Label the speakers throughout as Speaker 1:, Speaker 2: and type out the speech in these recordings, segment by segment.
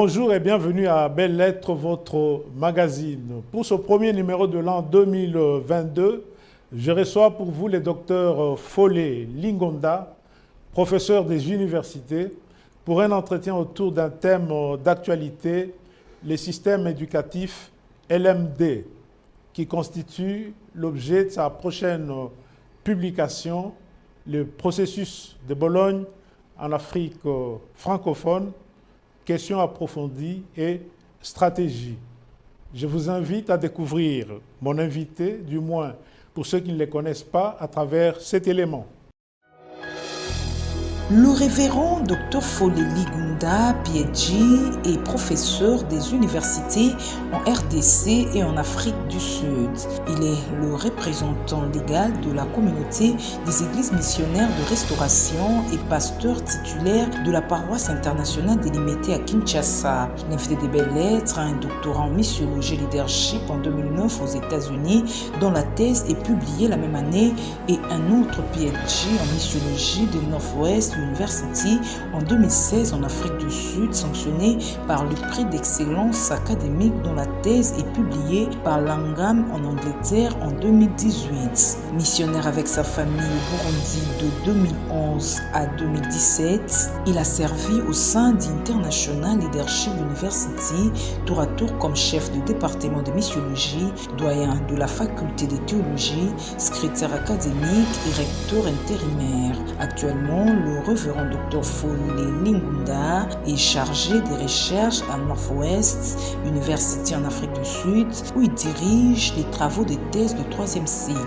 Speaker 1: Bonjour et bienvenue à Belles Lettres, votre magazine. Pour ce premier numéro de l'an 2022, je reçois pour vous les docteurs Folé Lingonda, professeur des universités, pour un entretien autour d'un thème d'actualité, les systèmes éducatifs LMD, qui constitue l'objet de sa prochaine publication, le processus de Bologne en Afrique francophone, questions approfondies et stratégies. Je vous invite à découvrir mon invité, du moins pour ceux qui ne les connaissent pas, à travers cet élément.
Speaker 2: Le révérend Dr Folé Lingonda, PhD, est professeur des universités en RDC et en Afrique du Sud. Il est le représentant légal de la communauté des églises missionnaires de restauration et pasteur titulaire de la paroisse internationale délimitée à Kinshasa. L'invité des Belles Lettres a un doctorat en missiologie et leadership en 2009 aux États-Unis, dont la thèse est publiée la même année, et un autre PhD en missiologie de Northwest University en 2016 en Afrique du Sud, sanctionné par le prix d'excellence académique dont la thèse est publiée par l'Angam en Angleterre en 2018. Missionnaire avec sa famille au Burundi de 2011 à 2017, il a servi au sein d'International Leadership University, tour à tour comme chef de département de missiologie, doyen de la faculté de théologie, secrétaire académique et recteur intérimaire. Actuellement, le révérend Dr Folé Lingonda est chargé des recherches à Northwest University en Afrique du Sud, où il dirige les travaux de thèse de 3e cycle.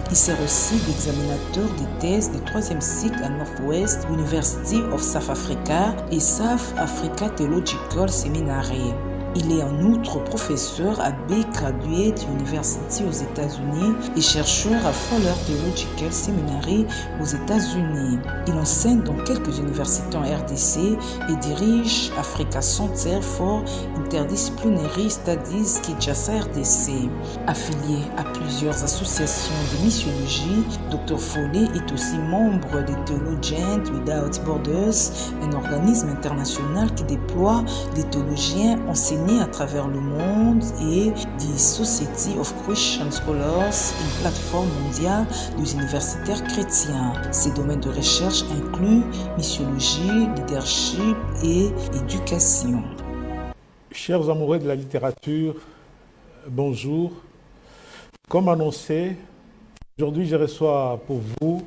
Speaker 2: Il sert aussi d'examinateur des thèses de 3e cycle à Northwest University of South Africa et South Africa Theological Seminary. Il est en outre professeur à Bay Graduate University aux États-Unis et chercheur à Fuller Theological Seminary aux États-Unis. Il enseigne dans quelques universités en RDC et dirige Africa Center for Interdisciplinary Studies Kinshasa RDC. Affilié à plusieurs associations de missiologie, Dr Folé est aussi membre de Theologians Without Borders, un organisme international qui déploie des théologiens enseignés à travers le monde, et the Society of Christian Scholars, une plateforme mondiale des universitaires chrétiens. Ses domaines de recherche incluent missiologie, leadership et éducation.
Speaker 1: Chers amoureux de la littérature, bonjour. Comme annoncé, aujourd'hui je reçois pour vous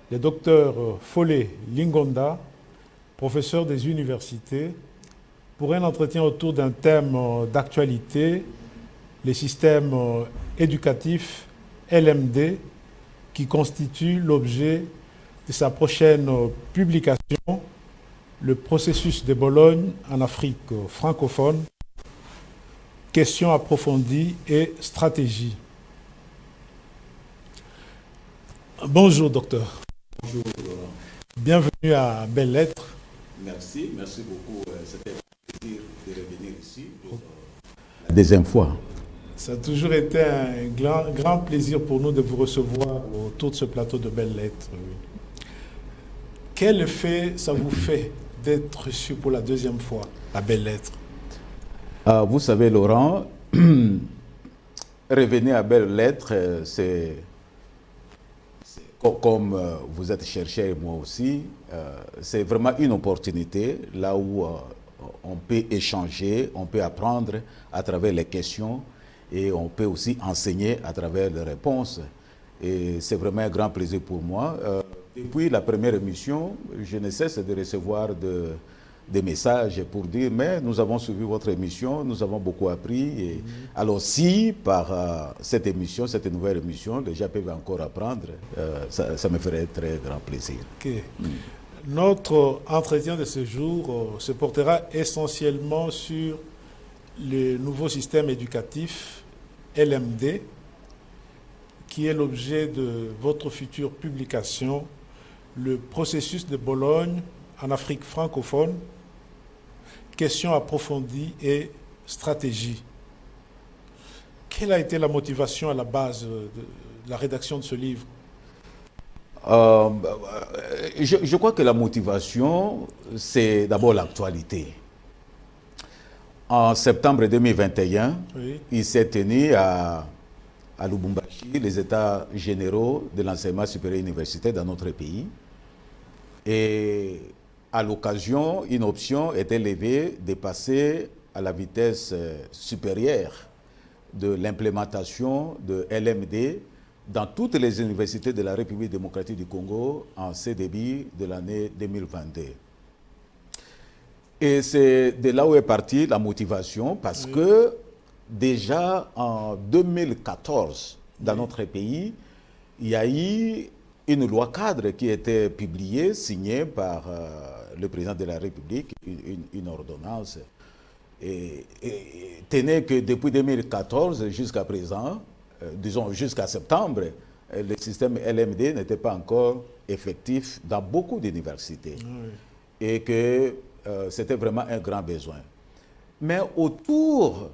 Speaker 1: le docteur Folé Lingonda, professeur des universités, pour un entretien autour d'un thème d'actualité, les systèmes éducatifs LMD, qui constitue l'objet de sa prochaine publication, le processus de Bologne en Afrique francophone, questions approfondies et stratégies. Bonjour docteur.
Speaker 3: Bonjour Laurent.
Speaker 1: Bienvenue à Belles Lettres.
Speaker 3: Merci beaucoup. C'était un plaisir de revenir ici pour la deuxième fois.
Speaker 1: Ça a toujours été un grand plaisir pour nous de vous recevoir autour de ce plateau de Belles Lettres. Quel effet ça vous fait d'être reçu pour la deuxième fois à Belles Lettres?
Speaker 3: Vous savez Laurent, revenir à Belles Lettres, c'est comme vous êtes chercheur et moi aussi, c'est vraiment une opportunité là où on peut échanger, on peut apprendre à travers les questions et on peut aussi enseigner à travers les réponses. Et c'est vraiment un grand plaisir pour moi. Depuis la première émission, je ne cesse de recevoir des messages pour dire « mais nous avons suivi votre émission, nous avons beaucoup appris ». Et alors si par cette émission, cette nouvelle émission, les gens peuvent encore apprendre, ça me ferait très grand plaisir.
Speaker 1: Okay. Notre entretien de ce jour se portera essentiellement sur le nouveau système éducatif LMD, qui est l'objet de votre future publication, le processus de Bologne en Afrique francophone, questions approfondies et stratégies. Quelle a été la motivation à la base de la rédaction de ce livre?
Speaker 3: Je crois que la motivation, c'est d'abord l'actualité. En septembre 2021,
Speaker 1: Oui.
Speaker 3: il s'est tenu à Lubumbashi, les états généraux de l'enseignement supérieur universitaire dans notre pays. Et à l'occasion, une option était levée de passer à la vitesse supérieure de l'implémentation de LMD dans toutes les universités de la République démocratique du Congo en ce début de l'année 2022. Et c'est de là où est partie la motivation, parce que déjà en 2014, dans notre pays, il y a eu une loi cadre qui a été publiée, signée par le président de la République, une ordonnance. Et tenez que depuis 2014 jusqu'à présent, disons jusqu'à septembre, le système LMD n'était pas encore effectif dans beaucoup d'universités. Et que c'était vraiment un grand besoin. Mais autour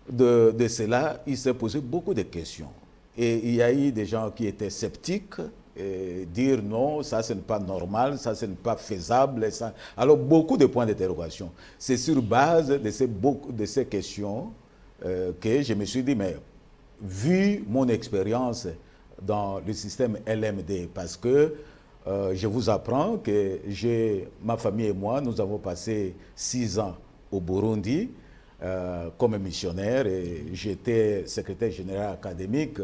Speaker 3: de cela, il s'est posé beaucoup de questions. Et il y a eu des gens qui étaient sceptiques, et dire non, ça ce n'est pas normal, ça ce n'est pas faisable. Ça... Alors beaucoup de points d'interrogation. C'est sur base de ces questions que je me suis dit, mais vu mon expérience dans le système LMD, parce que je vous apprends que ma famille et moi, nous avons passé 6 ans au Burundi comme missionnaire, et j'étais secrétaire général académique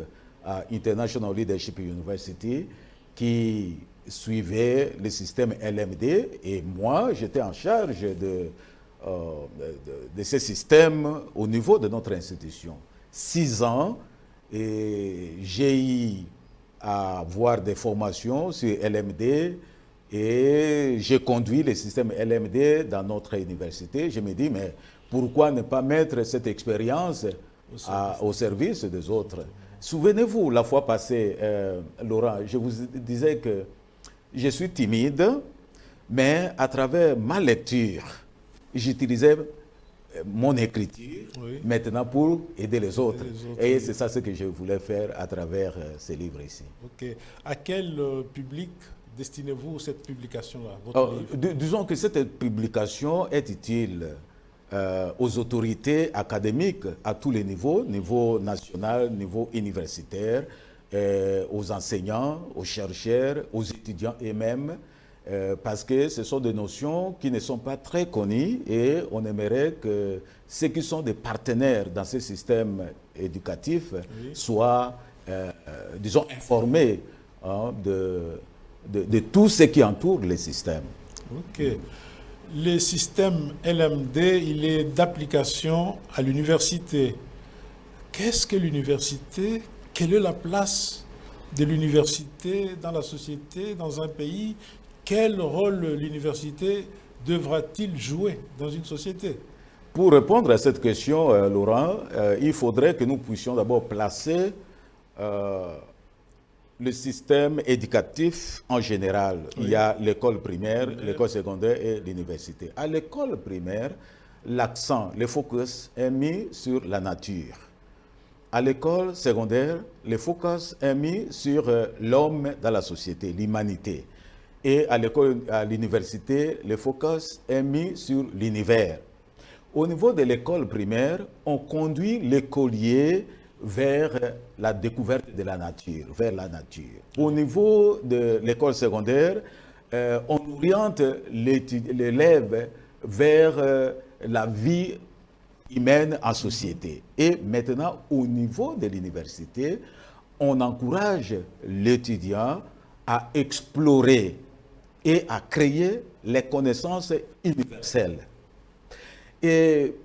Speaker 3: à International Leadership University qui suivait le système LMD, et moi j'étais en charge de ce système au niveau de notre institution. 6 ans, et j'ai eu à avoir des formations sur LMD, et j'ai conduit le système LMD dans notre université. Je me dis, mais pourquoi ne pas mettre cette expérience au service des autres? Souvenez-vous, la fois passée, Laurent, je vous disais que je suis timide, mais à travers ma lecture, j'utilisais mon écriture maintenant pour aider les autres. Et c'est ça ce que je voulais faire à travers ces livres ici.
Speaker 1: Ok. À quel public destinez-vous cette publication-là,
Speaker 3: disons que cette publication est utile aux autorités académiques à tous les niveaux, niveau national, niveau universitaire, aux enseignants, aux chercheurs, aux étudiants eux-mêmes, parce que ce sont des notions qui ne sont pas très connues, et on aimerait que ceux qui sont des partenaires dans ce système éducatif soient, disons, informés de tout ce qui entoure le système.
Speaker 1: Ok. Le système LMD, il est d'application à l'université. Qu'est-ce que l'université? Quelle est la place de l'université dans la société, dans un pays? Quel rôle l'université devra-t-il jouer dans une société?
Speaker 3: Pour répondre à cette question, Laurent, il faudrait que nous puissions d'abord placer le système éducatif en général. Il y a l'école primaire, l'école secondaire et l'université. À l'école primaire, l'accent, le focus est mis sur la nature. À l'école secondaire, le focus est mis sur l'homme dans la société, l'humanité. Et à l'université, le focus est mis sur l'univers. Au niveau de l'école primaire, on conduit l'écolier vers la découverte de la nature, vers la nature. Au niveau de l'école secondaire, on oriente l'élève vers la vie humaine en société. Et maintenant, au niveau de l'université, on encourage l'étudiant à explorer et à créer les connaissances universelles. Et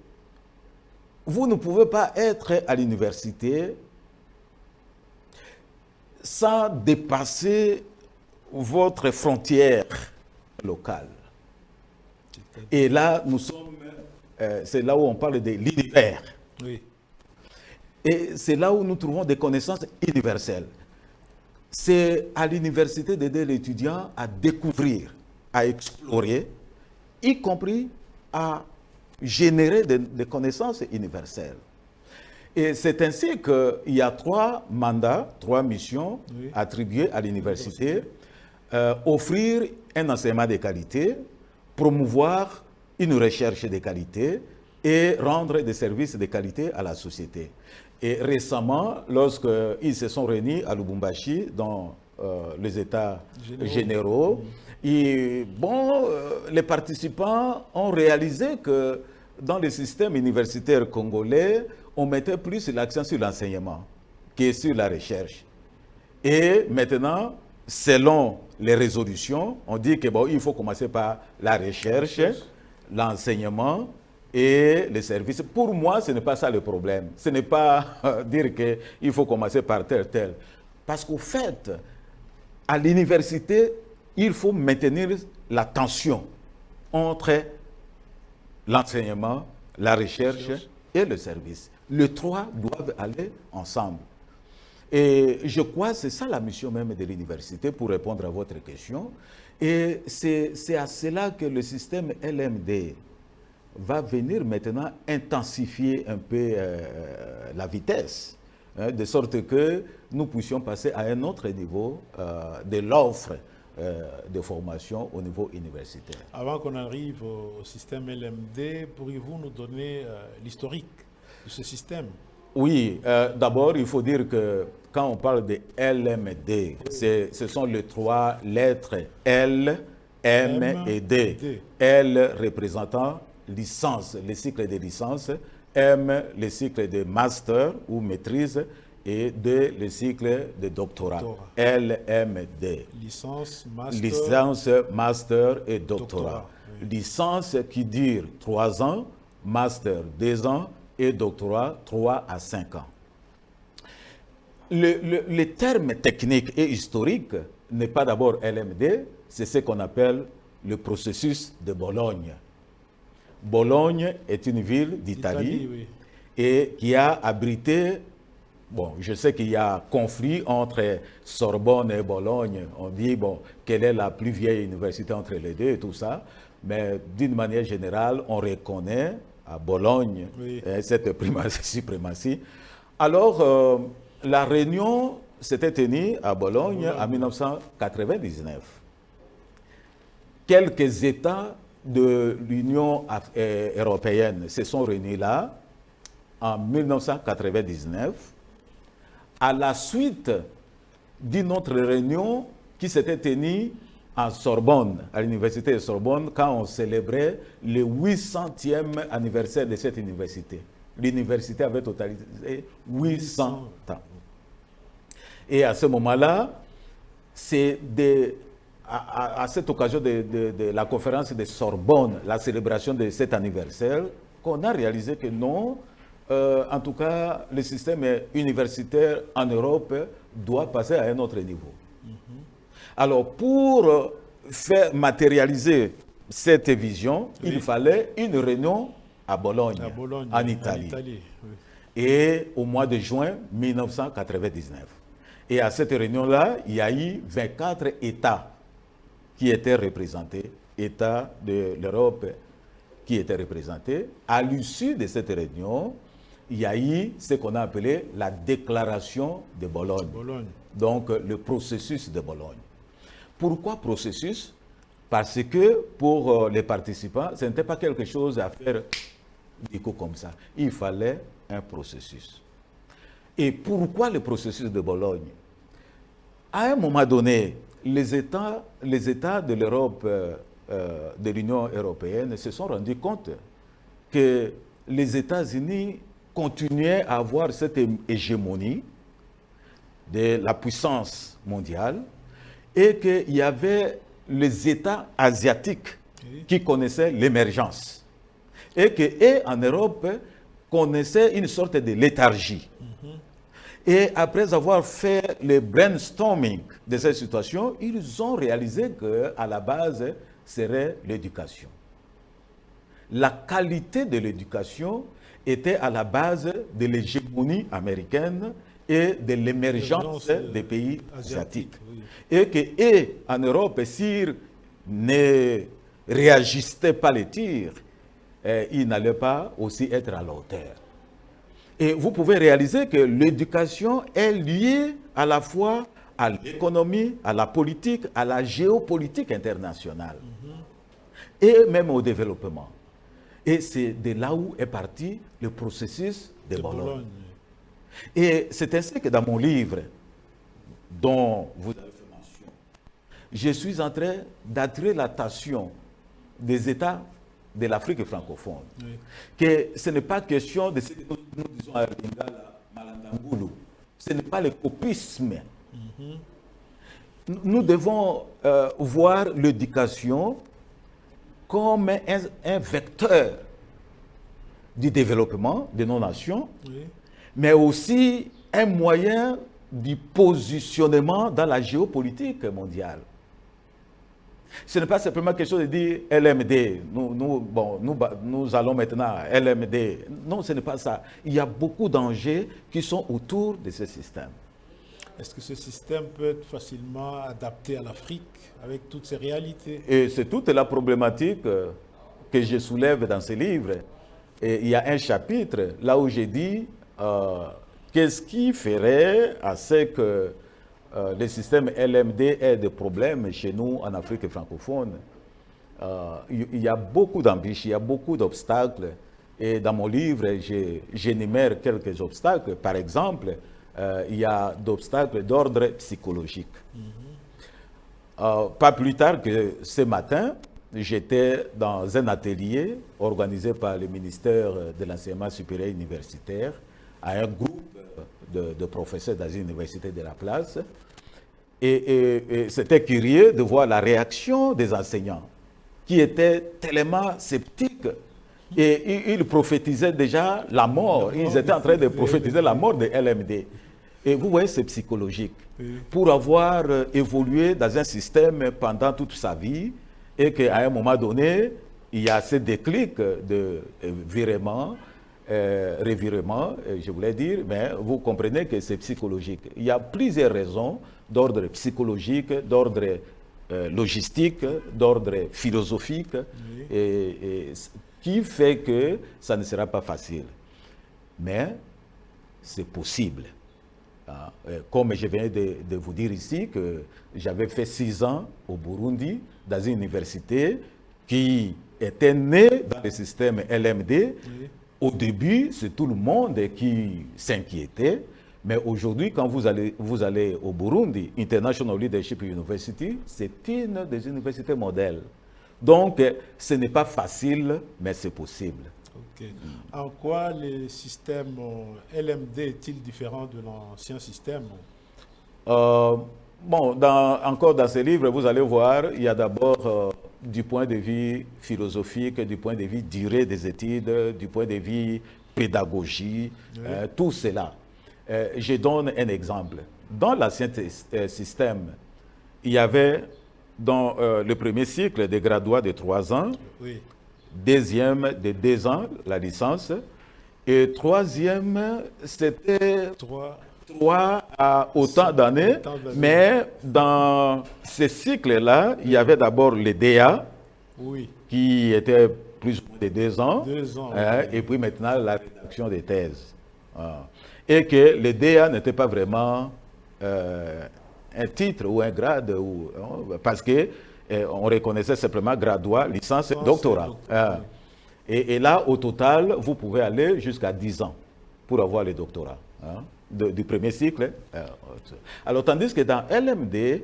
Speaker 3: vous ne pouvez pas être à l'université sans dépasser votre frontière locale. Et là, c'est là où on parle de l'univers.
Speaker 1: Oui.
Speaker 3: Et c'est là où nous trouvons des connaissances universelles. C'est à l'université d'aider l'étudiant à découvrir, à explorer, y compris à générer des connaissances universelles. Et c'est ainsi qu'il y a 3 mandats, 3 missions attribuées à l'université. Offrir un enseignement de qualité, promouvoir une recherche de qualité et rendre des services de qualité à la société. Et récemment, lorsqu'ils se sont réunis à Lubumbashi, dans les États généraux, et bon, les participants ont réalisé que dans le système universitaire congolais, on mettait plus l'accent sur l'enseignement que sur la recherche. Et maintenant, selon les résolutions, on dit que bon, il faut commencer par la recherche, l'enseignement et les services. Pour moi, ce n'est pas ça le problème. Ce n'est pas dire qu'il faut commencer par tel. Parce qu'au fait, à l'université, il faut maintenir la tension entre l'enseignement, la recherche et le service. Les trois doivent aller ensemble. Et je crois que c'est ça la mission même de l'université, pour répondre à votre question. Et c'est à cela que le système LMD va venir maintenant intensifier un peu la vitesse, de sorte que nous puissions passer à un autre niveau de l'offre de formation au niveau universitaire.
Speaker 1: Avant qu'on arrive au système LMD, pourriez-vous nous donner l'historique de ce système?
Speaker 3: Oui, d'abord, il faut dire que quand on parle de LMD, ce sont les trois lettres L, M et D. L représentant licence, le cycle de licence, M, le cycle de master ou maîtrise, et D, le cycle de doctorat. LMD.
Speaker 1: Licence,
Speaker 3: master et doctorat. Oui. Licence qui dure 3 ans, master 2 ans, et doctorat 3 à 5 ans. Le terme technique et historique n'est pas d'abord LMD, c'est ce qu'on appelle le processus de Bologne. Bologne est une ville d'Italie, oui, et qui a abrité, bon, je sais qu'il y a conflit entre Sorbonne et Bologne. On dit, bon, quelle est la plus vieille université entre les deux et tout ça, mais d'une manière générale, on reconnaît à Bologne, oui, cette suprématie. Alors, la réunion s'était tenue à Bologne en 1999. Quelques États de l'Union européenne se sont réunis là en 1999 à la suite d'une autre réunion qui s'était tenue en Sorbonne, à l'université de Sorbonne, quand on célébrait le 800e anniversaire de cette université. L'université avait totalisé 800 ans. Et à ce moment-là, c'est à cette occasion de la conférence de Sorbonne, la célébration de cet anniversaire, qu'on a réalisé que non, en tout cas, le système universitaire en Europe doit passer à un autre niveau. Alors, pour faire matérialiser cette vision, oui, il fallait une réunion à Bologne, en Italie. Oui. Et au mois de juin 1999. Et à cette réunion-là, il y a eu 24 États qui étaient représentés, États de l'Europe qui étaient représentés. À l'issue de cette réunion, il y a eu ce qu'on a appelé la déclaration de Bologne. Donc, le processus de Bologne. Pourquoi processus? Parce que pour les participants, ce n'était pas quelque chose à faire comme ça. Il fallait un processus. Et pourquoi le processus de Bologne? À un moment donné, les États de l'Europe, de l'Union européenne, se sont rendus compte que les États-Unis continuaient à avoir cette hégémonie de la puissance mondiale et qu'il y avait les États asiatiques qui connaissaient l'émergence et en Europe connaissaient une sorte de léthargie. Et après avoir fait le brainstorming de cette situation, ils ont réalisé qu'à la base serait l'éducation. La qualité de l'éducation était à la base de l'hégémonie américaine et de l'émergence des pays asiatiques. Oui. Et en Europe, s'ils ne réagissaient pas les tirs, ils n'allaient pas aussi être à la hauteur. Et vous pouvez réaliser que l'éducation est liée à la fois à l'économie, à la politique, à la géopolitique internationale, et même au développement. Et c'est de là où est parti le processus de Bologne.
Speaker 1: Bologne.
Speaker 3: Et c'est ainsi que dans mon livre, dont vous avez fait mention, je suis en train d'attirer l'attention des États de l'Afrique francophone,
Speaker 1: Oui.
Speaker 3: que ce n'est pas question de ce que nous disons à Lingala, Malandangulu, ce n'est pas le copisme. Nous devons voir l'éducation comme un vecteur du développement de nos nations,
Speaker 1: Oui.
Speaker 3: mais aussi un moyen du positionnement dans la géopolitique mondiale. Ce n'est pas simplement quelque chose de dire LMD, nous allons maintenant à LMD. Non, ce n'est pas ça. Il y a beaucoup d'enjeux qui sont autour de ce système.
Speaker 1: Est-ce que ce système peut être facilement adapté à l'Afrique avec toutes ses réalités?
Speaker 3: Et c'est toute la problématique que je soulève dans ce livre. Et il y a un chapitre là où j'ai dit qu'est-ce qui ferait à ce que le système LMD ait des problèmes chez nous en Afrique francophone. Il y a beaucoup d'embûches, il y a beaucoup d'obstacles. Et dans mon livre, j'énumère quelques obstacles. Par exemple, il y a d'obstacles d'ordre psychologique. Pas plus tard que ce matin, j'étais dans un atelier organisé par le ministère de l'Enseignement supérieur universitaire à un groupe de professeurs dans une université de la place. Et c'était curieux de voir la réaction des enseignants qui étaient tellement sceptiques. Et ils prophétisaient déjà la mort. Ils étaient en train de prophétiser la mort de LMD. Et vous voyez, c'est psychologique. Pour avoir évolué dans un système pendant toute sa vie et qu'à un moment donné, il y a ce déclic de revirement, je voulais dire, mais vous comprenez que c'est psychologique. Il y a plusieurs raisons d'ordre psychologique, d'ordre logistique, d'ordre philosophique, et qui fait que ça ne sera pas facile. Mais c'est possible. Comme je viens de vous dire ici, que j'avais fait 6 ans au Burundi, dans une université qui était née dans le système LMD. Oui. Au début, c'est tout le monde qui s'inquiétait. Mais aujourd'hui, quand vous allez au Burundi, International Leadership University, c'est une des universités modèles. Donc, ce n'est pas facile, mais c'est possible.
Speaker 1: Okay. En quoi le système LMD est-il différent de l'ancien système?
Speaker 3: Encore dans ce livre, vous allez voir, il y a d'abord du point de vue philosophique, du point de vue durée des études, du point de vue pédagogie, tout cela. Je donne un exemple. Dans l'ancien système, il y avait dans le premier cycle des graduats de 3 ans,
Speaker 1: oui.
Speaker 3: Deuxième de 2 ans, la licence, et troisième, c'était 3 à autant d'années, mais dans ce cycle-là, il y avait d'abord le DA,
Speaker 1: oui.
Speaker 3: qui était plus ou moins de 2 ans,
Speaker 1: 2 ans
Speaker 3: et puis maintenant la rédaction des thèses. Et que le DA n'était pas vraiment un titre ou un grade, parce que on reconnaissait simplement graduat, licence et doctorat. Et là, au total, vous pouvez aller jusqu'à 10 ans pour avoir le doctorat du premier cycle. Alors, tandis que dans LMD,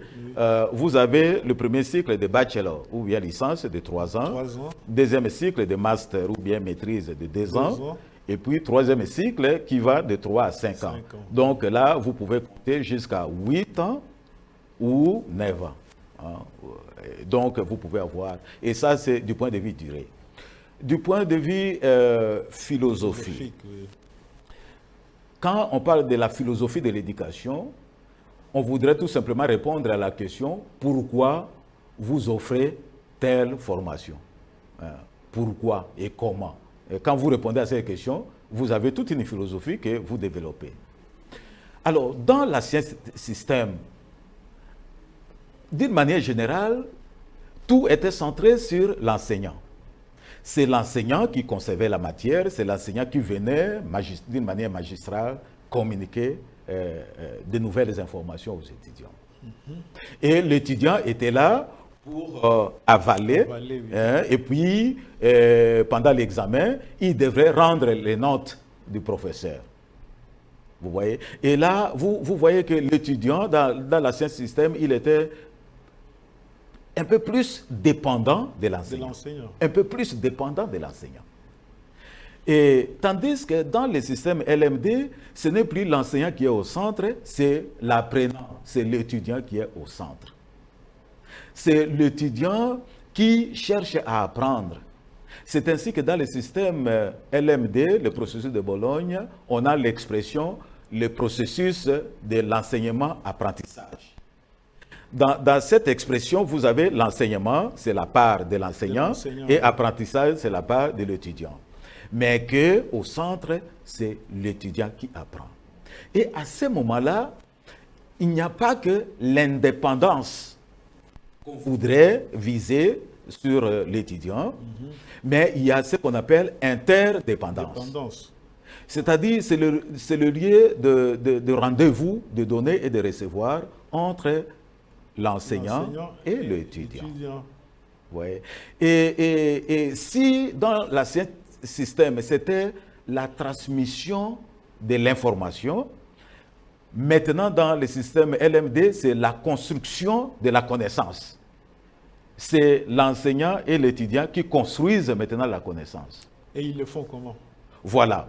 Speaker 3: vous avez le premier cycle de bachelor ou bien licence de 3 ans, deuxième cycle de master ou bien maîtrise de 2 ans, et puis troisième cycle qui va de 3 à 5 ans. Donc là, vous pouvez compter jusqu'à 8 ans ou 9 ans. Donc, vous pouvez avoir... Et ça, c'est du point de vue durée. Du point de vue philosophique, oui. Quand on parle de la philosophie de l'éducation, on voudrait tout simplement répondre à la question « Pourquoi vous offrez telle formation ?» Pourquoi et comment? Et quand vous répondez à cette question, vous avez toute une philosophie que vous développez. Alors, dans l'ancien système, d'une manière générale, tout était centré sur l'enseignant. C'est l'enseignant qui concevait la matière, c'est l'enseignant qui venait d'une manière magistrale communiquer de nouvelles informations aux étudiants. Et l'étudiant était là pour avaler,
Speaker 1: Oui.
Speaker 3: et puis pendant l'examen, il devrait rendre les notes du professeur. Vous voyez? Et là, vous voyez que l'étudiant, dans l'ancien système, il était un peu plus dépendant de l'enseignant. Un peu plus dépendant de l'enseignant. Et tandis que dans le système LMD, ce n'est plus l'enseignant qui est au centre, c'est l'apprenant, c'est l'étudiant qui est au centre. C'est l'étudiant qui cherche à apprendre. C'est ainsi que dans le système LMD, le processus de Bologne, on a l'expression le processus de l'enseignement-apprentissage. Dans cette expression, vous avez l'enseignement, c'est la part de l'enseignant, et apprentissage, c'est la part de l'étudiant. Mais qu'au centre, c'est l'étudiant qui apprend. Et à ce moment-là, il n'y a pas que l'indépendance qu'on voudrait viser sur l'étudiant, mais il y a ce qu'on appelle interdépendance. C'est-à-dire, c'est le lieu de rendez-vous, de donner et de recevoir entre l'enseignant et l'étudiant. Ouais. Et si dans l'ancien système, c'était la transmission de l'information, maintenant dans le système LMD, c'est la construction de la connaissance. C'est l'enseignant et l'étudiant qui construisent maintenant la connaissance.
Speaker 1: Et ils le font comment?
Speaker 3: Voilà.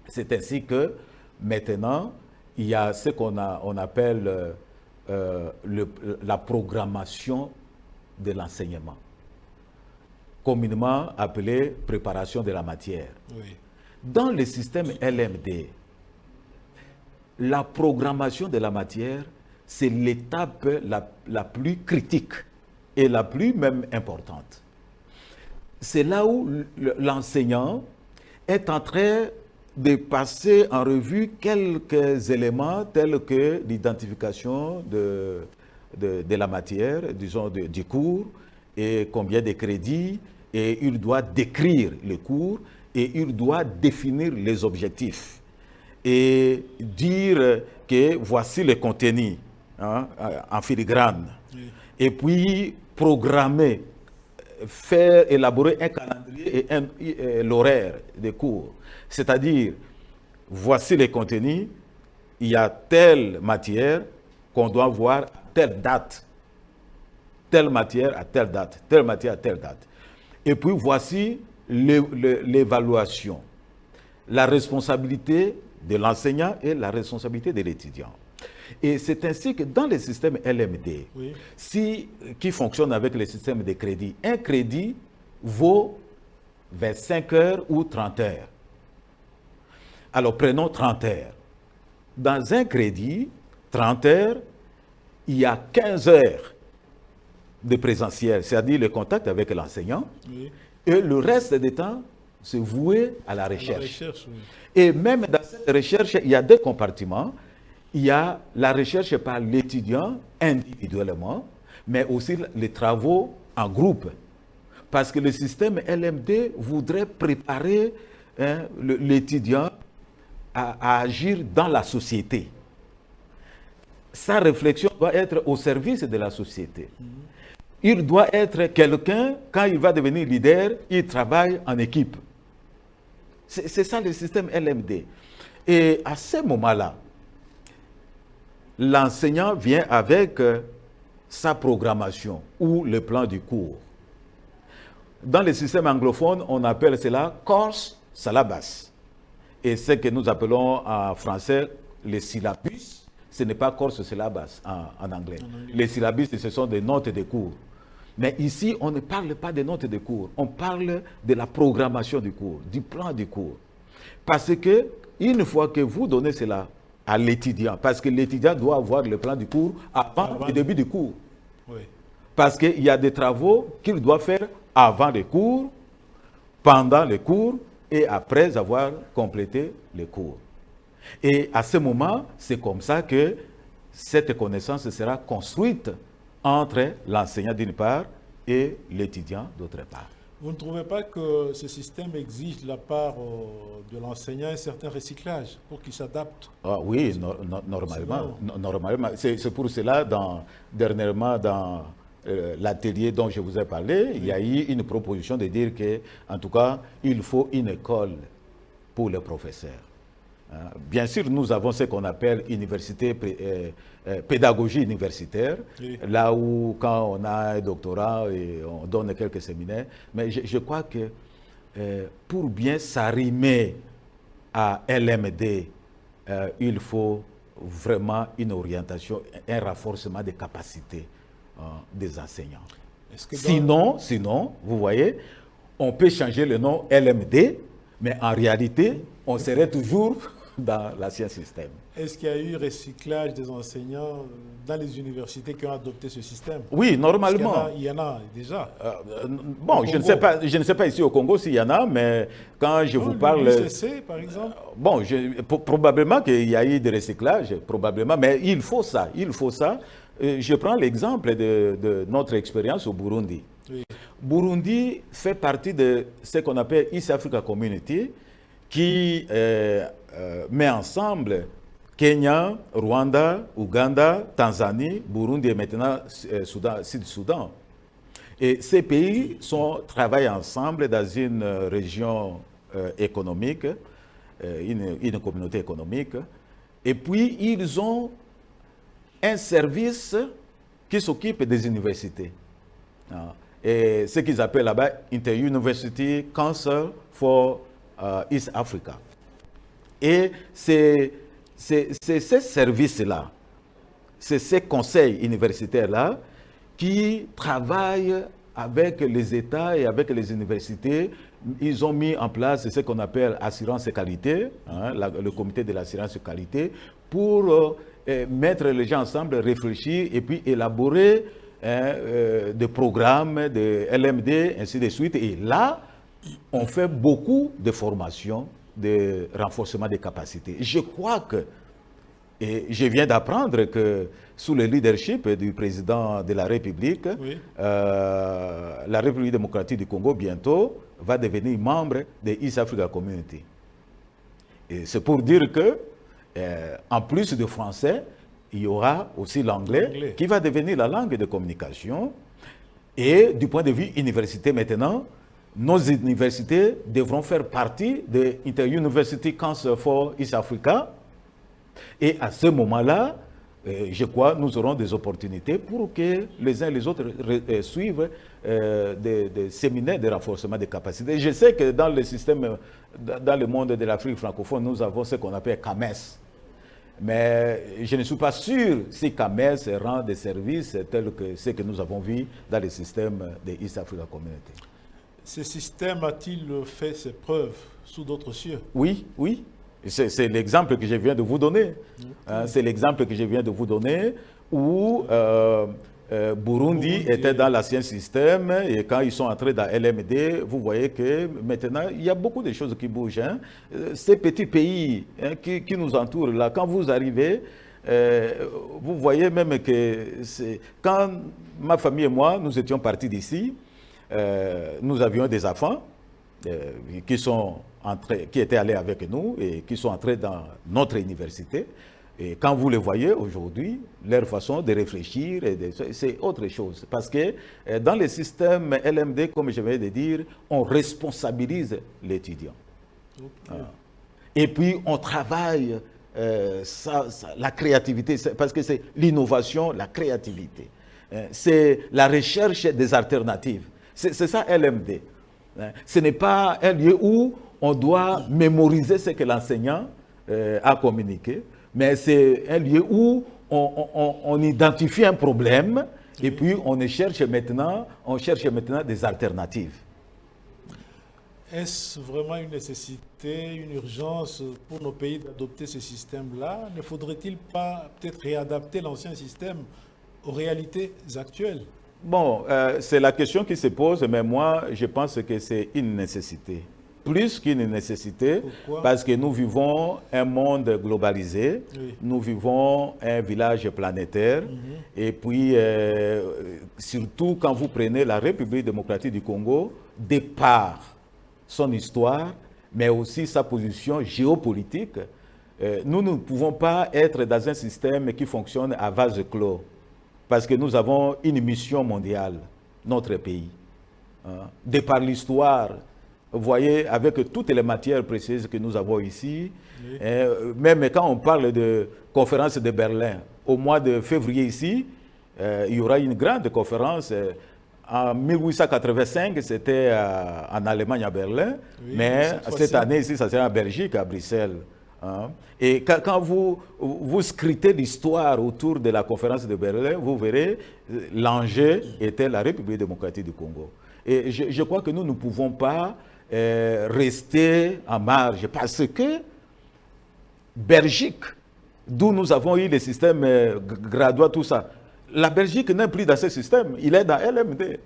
Speaker 3: C'est ainsi que maintenant, il y a ce qu'on appelle la programmation de l'enseignement, communément appelée préparation de la matière.
Speaker 1: Oui.
Speaker 3: Dans le système LMD, la programmation de la matière, c'est l'étape la plus critique et la plus même importante. C'est là où l'enseignant est en train de passer en revue quelques éléments tels que l'identification de la matière, disons du cours, et combien de crédits, et il doit décrire le cours, et il doit définir les objectifs, et dire que voici le contenu en filigrane, oui. Et puis programmer, faire élaborer un calendrier et l'horaire des cours. C'est-à-dire, voici les contenus, il y a telle matière qu'on doit voir à telle date, telle matière à telle date, telle matière à telle date. Et puis voici l'évaluation, la responsabilité de l'enseignant et la responsabilité de l'étudiant. Et c'est ainsi que dans le système LMD, oui, qui fonctionne avec le système de crédit, un crédit vaut 25 heures ou 30 heures. Alors prenons 30 heures. Dans un crédit, 30 heures, il y a 15 heures de présentiel, c'est-à-dire le contact avec l'enseignant, oui, et le reste du temps, c'est voué à la recherche. Oui. Et même dans cette recherche, il y a deux compartiments. Il y a la recherche par l'étudiant individuellement, mais aussi les travaux en groupe. Parce que le système LMD voudrait préparer l'étudiant à agir dans la société. Sa réflexion doit être au service de la société. Il doit être quelqu'un, quand il va devenir leader, il travaille en équipe. C'est ça le système LMD. Et à ce moment-là, l'enseignant vient avec sa programmation ou le plan du cours. Dans le système anglophone, on appelle cela course syllabus. Et ce que nous appelons en français les syllabus, ce n'est pas course syllabus en anglais. Les syllabus, ce sont des notes de cours. Mais ici, on ne parle pas des notes de cours, on parle de la programmation du cours, du plan du cours. Parce que, une fois que vous donnez cela à l'étudiant, parce que l'étudiant doit avoir le plan du cours avant le début du cours. Oui. Parce qu'il y a des travaux qu'il doit faire avant le cours, pendant le cours et après avoir complété le cours. Et à ce moment, c'est comme ça que cette connaissance sera construite entre l'enseignant d'une part et l'étudiant d'autre part.
Speaker 1: Vous ne trouvez pas que ce système exige de la part de l'enseignant un certain recyclage pour qu'il s'adapte?
Speaker 3: Ah oui, normalement. C'est pour cela, dernièrement, dans l'atelier dont je vous ai parlé, il y a eu une proposition de dire que, en tout cas, il faut une école pour les professeurs. Bien sûr, nous avons ce qu'on appelle pédagogie universitaire, là où quand on a un doctorat et on donne quelques séminaires, mais je crois que pour bien s'arrimer à LMD, il faut vraiment une orientation, un renforcement des capacités des enseignants. Sinon, vous voyez, on peut changer le nom LMD, mais en réalité, on serait toujours dans l'ancien système.
Speaker 1: Est-ce qu'il y a eu recyclage des enseignants dans les universités qui ont adopté ce système?
Speaker 3: Oui, normalement.
Speaker 1: Il y en a déjà.
Speaker 3: Bon, je ne sais pas ici au Congo s'il y en a, mais quand je vous parle...
Speaker 1: L'UCC, par exemple?
Speaker 3: Bon, probablement qu'il y a eu des recyclages, probablement, mais il faut ça. Je prends l'exemple de notre expérience au Burundi. Oui. Burundi fait partie de ce qu'on appelle East Africa Community, qui met ensemble Kenya, Rwanda, Ouganda, Tanzanie, Burundi et maintenant Sud-Soudan. Et ces pays travaillent ensemble dans une région économique, une communauté économique, et puis ils ont un service qui s'occupe des universités. Et ce qu'ils appellent là-bas Inter-University Council for East Africa. Et c'est ce service-là, c'est ces conseils universitaires-là qui travaillent avec les États et avec les universités. Ils ont mis en place ce qu'on appelle assurance qualité, le comité de l'assurance qualité, pour mettre les gens ensemble, réfléchir et puis élaborer des programmes de LMD, ainsi de suite. Et là, on fait beaucoup de formations, de renforcement des capacités. Je crois que, et je viens d'apprendre que sous le leadership du président de la République, oui, la République démocratique du Congo bientôt va devenir membre de East Africa Community. Et c'est pour dire que, en plus de français, il y aura aussi l'anglais qui va devenir la langue de communication. Et du point de vue université maintenant, nos universités devront faire partie de Inter-University Council for East Africa. Et à ce moment-là, je crois, nous aurons des opportunités pour que les uns et les autres suivent des séminaires de renforcement des capacités. Je sais que dans le système, dans le monde de l'Afrique francophone, nous avons ce qu'on appelle CAMES. Mais je ne suis pas sûr si CAMES rend des services tels que ceux que nous avons vus dans le système de East Africa Community.
Speaker 1: Ce système a-t-il fait ses preuves sous d'autres cieux?
Speaker 3: Oui, oui. C'est l'exemple que je viens de vous donner. C'est l'exemple que je viens de vous donner où Burundi était dans l'ancien système et quand ils sont entrés dans LMD, vous voyez que maintenant, il y a beaucoup de choses qui bougent. Ces petits pays qui nous entourent là, quand vous arrivez, vous voyez même que quand ma famille et moi, nous étions partis d'ici, nous avions des enfants qui étaient allés avec nous et qui sont entrés dans notre université. Et quand vous les voyez aujourd'hui, leur façon de réfléchir, c'est autre chose. Parce que dans le système LMD, comme je viens de dire, on responsabilise l'étudiant. Okay. Et puis on travaille la créativité, parce que c'est l'innovation, la créativité. C'est la recherche des alternatives. C'est ça LMD. Ce n'est pas un lieu où on doit mémoriser ce que l'enseignant a communiqué, mais c'est un lieu où on identifie un problème et puis on cherche maintenant des alternatives.
Speaker 1: Est-ce vraiment une nécessité, une urgence pour nos pays d'adopter ce système-là? Ne faudrait-il pas peut-être réadapter l'ancien système aux réalités actuelles?
Speaker 3: Bon, c'est la question qui se pose, mais moi, je pense que c'est une nécessité. Plus qu'une nécessité.
Speaker 1: Pourquoi?
Speaker 3: Parce que nous vivons un monde globalisé, oui, nous vivons un village planétaire, et puis, surtout quand vous prenez la République démocratique du Congo, de par son histoire, mais aussi sa position géopolitique, nous ne pouvons pas être dans un système qui fonctionne à vase clos. parce que nous avons une mission mondiale, notre pays. De par l'histoire, vous voyez, avec toutes les matières précieuses que nous avons ici, oui. Même quand on parle de conférence de Berlin, au mois de février ici, il y aura une grande conférence. En 1885, c'était en Allemagne, à Berlin, oui, mais cette année ici, ça sera en Belgique, à Bruxelles. Et quand vous scrutez l'histoire autour de la conférence de Berlin, vous verrez, l'enjeu était la République démocratique du Congo. Et je crois que nous ne pouvons pas rester en marge, parce que Belgique, d'où nous avons eu les systèmes graduats, tout ça, la Belgique n'est plus dans ce système, il est dans LMD.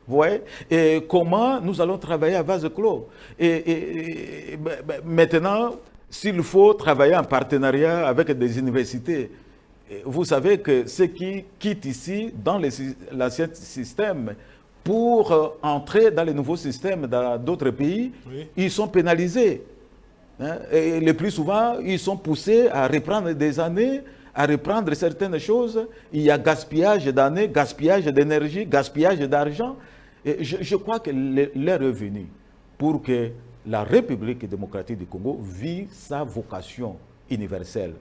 Speaker 3: Vous voyez? Et comment nous allons travailler à vase clos? Et maintenant, s'il faut travailler en partenariat avec des universités, vous savez que ceux qui quittent ici dans l'ancien système pour entrer dans les nouveaux systèmes dans d'autres pays, oui. Ils sont pénalisés. Et le plus souvent, ils sont poussés à reprendre des années, à reprendre certaines choses. Il y a gaspillage d'années, gaspillage d'énergie, gaspillage d'argent. Et je crois que l'heure est venue pour que la République démocratique du Congo vive sa vocation universelle.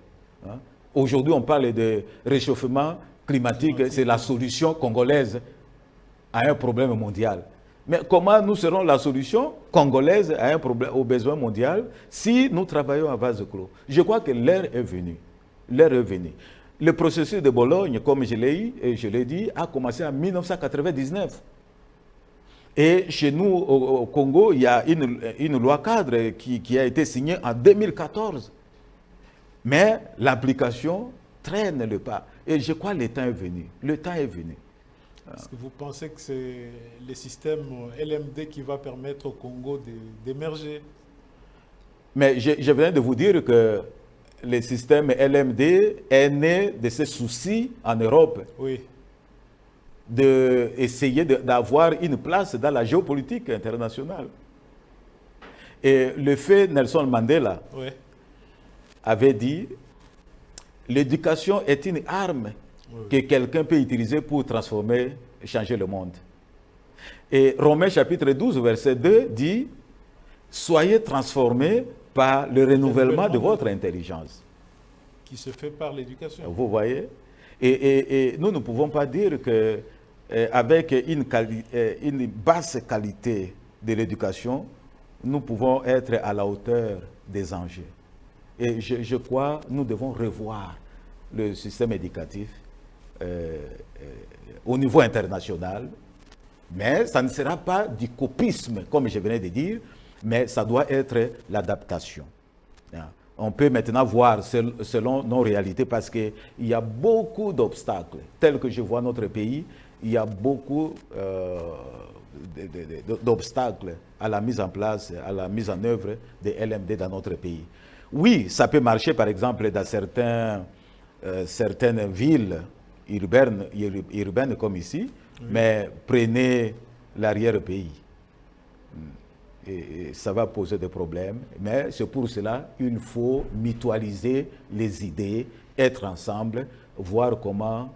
Speaker 3: Aujourd'hui, on parle de réchauffement climatique, c'est la solution congolaise à un problème mondial. Mais comment nous serons la solution congolaise à un problème, au besoin mondial si nous travaillons à vase clos? Je crois que l'heure est venue. L'heure est venue. Le processus de Bologne, comme je l'ai dit, a commencé en 1999. Et chez nous, au Congo, il y a une loi cadre qui a été signée en 2014. Mais l'application traîne le pas. Et je crois que le temps est venu. Le temps est venu.
Speaker 1: Est-ce que vous pensez que c'est le système LMD qui va permettre au Congo d'émerger? Mais
Speaker 3: je viens de vous dire que le système LMD est né de ce souci en Europe.
Speaker 1: Oui.
Speaker 3: D'essayer d'avoir une place dans la géopolitique internationale. Et le fait Nelson Mandela oui. avait dit « L'éducation est une arme oui. que quelqu'un peut utiliser pour transformer, changer le monde. » Et Romains chapitre 12, verset 2 dit « Soyez transformés par le renouvellement de votre intelligence. »
Speaker 1: Qui se fait par l'éducation.
Speaker 3: Vous voyez? Et nous ne pouvons pas dire que avec une basse qualité de l'éducation, nous pouvons être à la hauteur des enjeux. Et je crois que nous devons revoir le système éducatif au niveau international, mais ça ne sera pas du copisme, comme je venais de dire, mais ça doit être l'adaptation. On peut maintenant voir selon nos réalités, parce qu'il y a beaucoup d'obstacles, tels que je vois notre pays. Il y a beaucoup d'obstacles à la mise en place, à la mise en œuvre des LMD dans notre pays. Oui, ça peut marcher, par exemple, dans certaines villes urbaines comme ici, oui. Mais prenez l'arrière-pays. Et ça va poser des problèmes, mais c'est pour cela qu'il faut mutualiser les idées, être ensemble, voir comment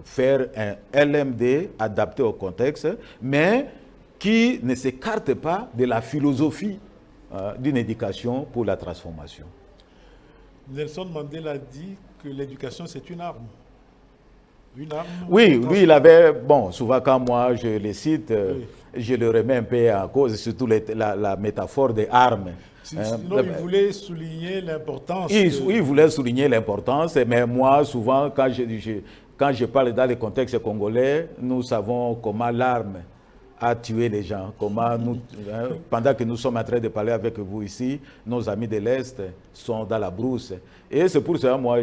Speaker 3: faire un LMD adapté au contexte, mais qui ne s'écarte pas de la philosophie d'une éducation pour la transformation.
Speaker 1: Nelson Mandela dit que l'éducation, c'est une arme. Une arme.
Speaker 3: Oui, lui, il avait, bon, souvent quand moi je le cite, oui. Je le remets un peu en cause, surtout la métaphore des armes.
Speaker 1: Sinon, il voulait souligner l'importance.
Speaker 3: Il voulait souligner l'importance, mais moi, souvent, quand je parle dans le contexte congolais, nous savons comment l'arme a tué les gens, comment nous, pendant que nous sommes en train de parler avec vous ici, nos amis de l'Est sont dans la brousse. Et c'est pour ça, moi,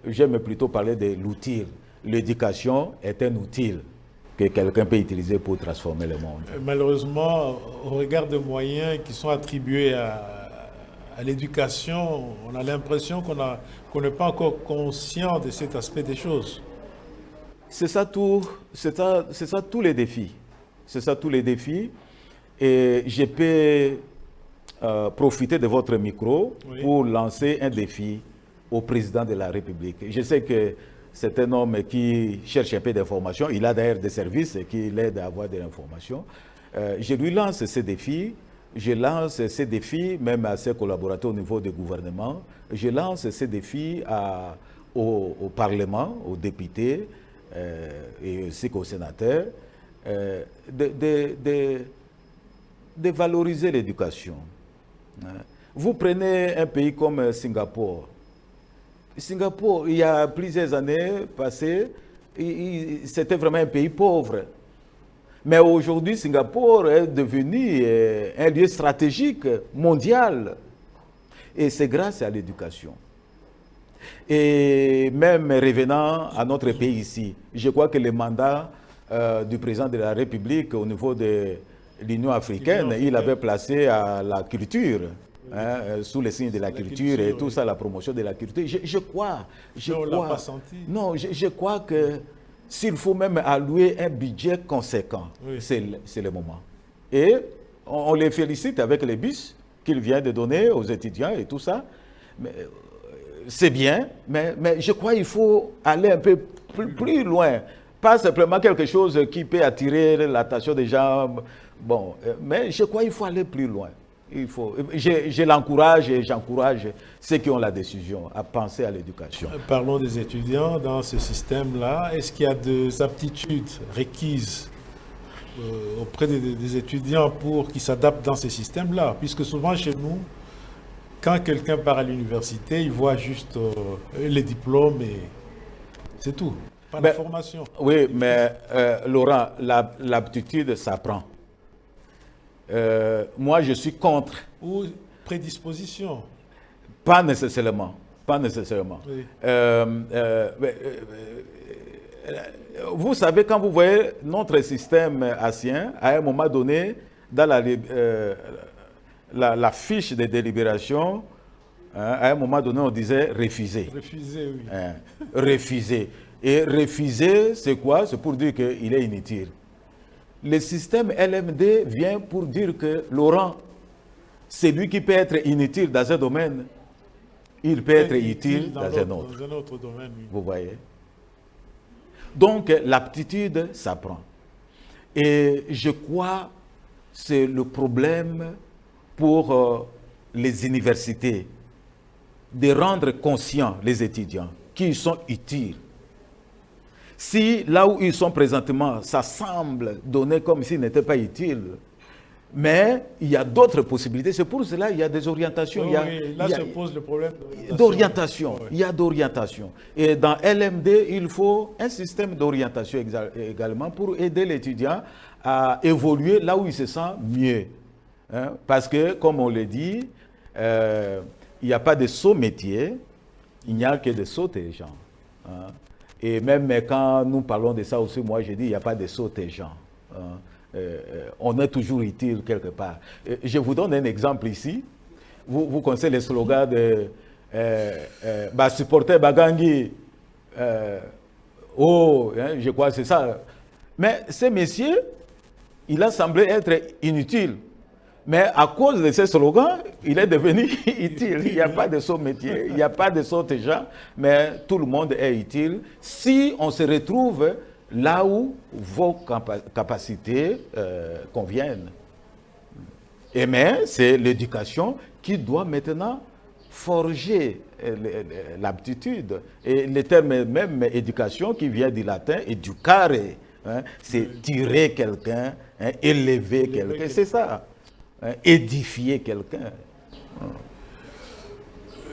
Speaker 3: j'aime plutôt parler de l'outil. L'éducation est un outil que quelqu'un peut utiliser pour transformer le monde.
Speaker 1: Malheureusement, au regard des moyens qui sont attribués à l'éducation, on a l'impression qu'on n'est pas encore conscient de cet aspect des choses.
Speaker 3: C'est ça tous les défis. C'est ça tous les défis. Et je peux profiter de votre micro oui. pour lancer un défi au président de la République. Je sais que c'est un homme qui cherche un peu d'informations. Il a d'ailleurs des services qui l'aident à avoir de l'information. Je lui lance ces défis. Je lance ces défis même à ses collaborateurs au niveau du gouvernement. Je lance ces défis au Parlement, aux députés et aussi aux sénateurs, de valoriser l'éducation. Vous prenez un pays comme Singapour. Singapour, il y a plusieurs années passées, c'était vraiment un pays pauvre. Mais aujourd'hui, Singapour est devenu un lieu stratégique mondial. Et c'est grâce à l'éducation. Et même revenant à notre pays ici, je crois que le mandat du président de la République au niveau de l'Union africaine, il avait placé à la culture, sous le signe de la culture et tout ça, la promotion de la culture. Je crois.
Speaker 1: On ne l'a pas senti.
Speaker 3: Non, je crois que s'il faut même allouer un budget conséquent, c'est le moment. Et on les félicite avec les bus qu'il vient de donner aux étudiants et tout ça. C'est bien, mais je crois qu'il faut aller un peu plus loin. Pas simplement quelque chose qui peut attirer l'attention des gens. Bon, mais je crois qu'il faut aller plus loin. Je l'encourage et j'encourage ceux qui ont la décision à penser à l'éducation.
Speaker 1: Parlons des étudiants dans ce système-là. Est-ce qu'il y a des aptitudes requises auprès des étudiants pour qu'ils s'adaptent dans ce système-là? Puisque souvent chez nous, quand quelqu'un part à l'université, il voit juste les diplômes et c'est tout. Pas de formation.
Speaker 3: Oui, mais Laurent, l'aptitude s'apprend. Moi, je suis contre.
Speaker 1: Ou prédisposition.
Speaker 3: Pas nécessairement. Pas nécessairement.
Speaker 1: Oui.
Speaker 3: Vous savez, quand vous voyez notre système haïtien, à un moment donné, dans la fiche de délibération, à un moment donné, on disait refuser.
Speaker 1: Refuser, oui.
Speaker 3: Refuser. Et refuser, c'est quoi? C'est pour dire qu'il est inutile. Le système LMD vient pour dire que Laurent, c'est lui qui peut être inutile dans un domaine, il peut être utile dans un autre.
Speaker 1: Dans un autre domaine, oui.
Speaker 3: Vous voyez? Donc, l'aptitude s'apprend. Et je crois que c'est le problème pour les universités de rendre conscients les étudiants qu'ils sont utiles. Si là où ils sont présentement, ça semble donner comme s'ils n'étaient pas utiles, mais il y a d'autres possibilités. C'est pour cela qu'il y a des orientations.
Speaker 1: Là se pose le problème
Speaker 3: d'orientation.
Speaker 1: Oui.
Speaker 3: Il y a d'orientation. Et dans LMD, il faut un système d'orientation également pour aider l'étudiant à évoluer là où il se sent mieux. Hein? Parce que, comme on le dit, il n'y a pas de sot métier, il n'y a que de sots gens. Hein? Et même quand nous parlons de ça aussi, moi je dis, il n'y a pas de sots gens. Hein? On est toujours utile quelque part. Je vous donne un exemple ici. Vous connaissez le slogan de supporter Bagangi. Je crois que c'est ça. Mais ce monsieur, il a semblé être inutile. Mais à cause de ce slogan, il est devenu utile. Il n'y a pas de saut métier, il n'y a pas de saut gens, mais tout le monde est utile si on se retrouve là où vos capacités conviennent. Mais c'est l'éducation qui doit maintenant forger l'aptitude. Et le terme même éducation qui vient du latin, educare, hein, c'est tirer quelqu'un, hein, élever quelqu'un, c'est ça. Hein, édifier quelqu'un.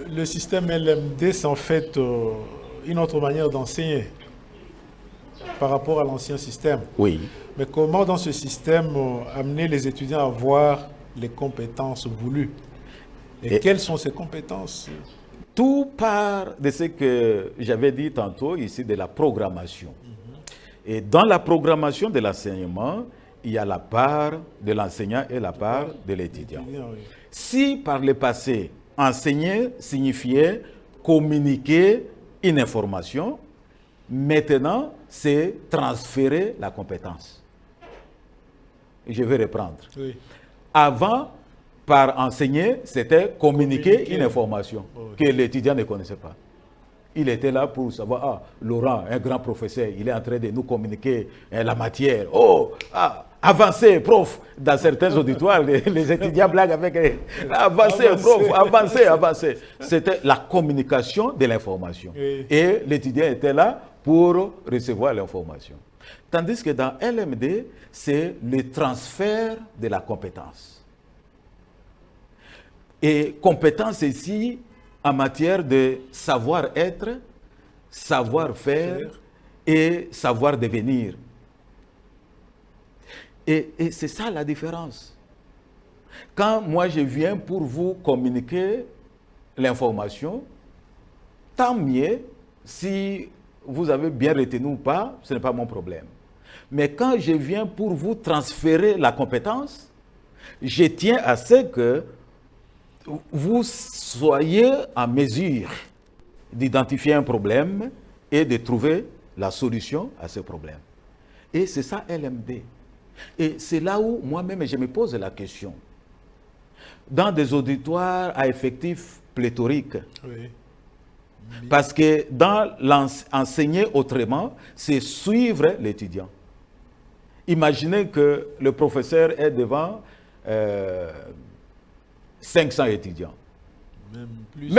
Speaker 1: Le système LMD, c'est en fait une autre manière d'enseigner par rapport à l'ancien système.
Speaker 3: Oui.
Speaker 1: Mais comment dans ce système amener les étudiants à avoir les compétences voulues? Et quelles sont ces compétences?
Speaker 3: Tout part de ce que j'avais dit tantôt ici, de la programmation. Et dans la programmation de l'enseignement, il y a la part de l'enseignant et la part de l'étudiant.
Speaker 1: Oui.
Speaker 3: Si par le passé, enseigner signifiait communiquer une information, maintenant, c'est transférer la compétence. Je vais reprendre.
Speaker 1: Oui.
Speaker 3: Avant, par enseigner, c'était communiquer une information que l'étudiant ne connaissait pas. Il était là pour savoir, ah, Laurent, un grand professeur, il est en train de nous communiquer la matière. Oh, ah, avancez, prof. Dans certains auditoires, les étudiants blaguent avec avancez, prof, avancez, avancez. C'était la communication de l'information.
Speaker 1: Oui.
Speaker 3: Et l'étudiant était là pour recevoir l'information. Tandis que dans LMD, c'est le transfert de la compétence. Et compétence ici, en matière de savoir-être, savoir-faire et savoir-devenir. Et c'est ça la différence. Quand moi je viens pour vous communiquer l'information, tant mieux si vous avez bien retenu ou pas, ce n'est pas mon problème. Mais quand je viens pour vous transférer la compétence, je tiens à ce que vous soyez en mesure d'identifier un problème et de trouver la solution à ce problème. Et c'est ça LMD. Et c'est là où moi-même je me pose la question. Dans des auditoires à effectifs pléthoriques,
Speaker 1: Oui.
Speaker 3: parce que dans l'enseigner autrement, c'est suivre l'étudiant. Imaginez que le professeur est devant 500 étudiants.
Speaker 1: Même plus.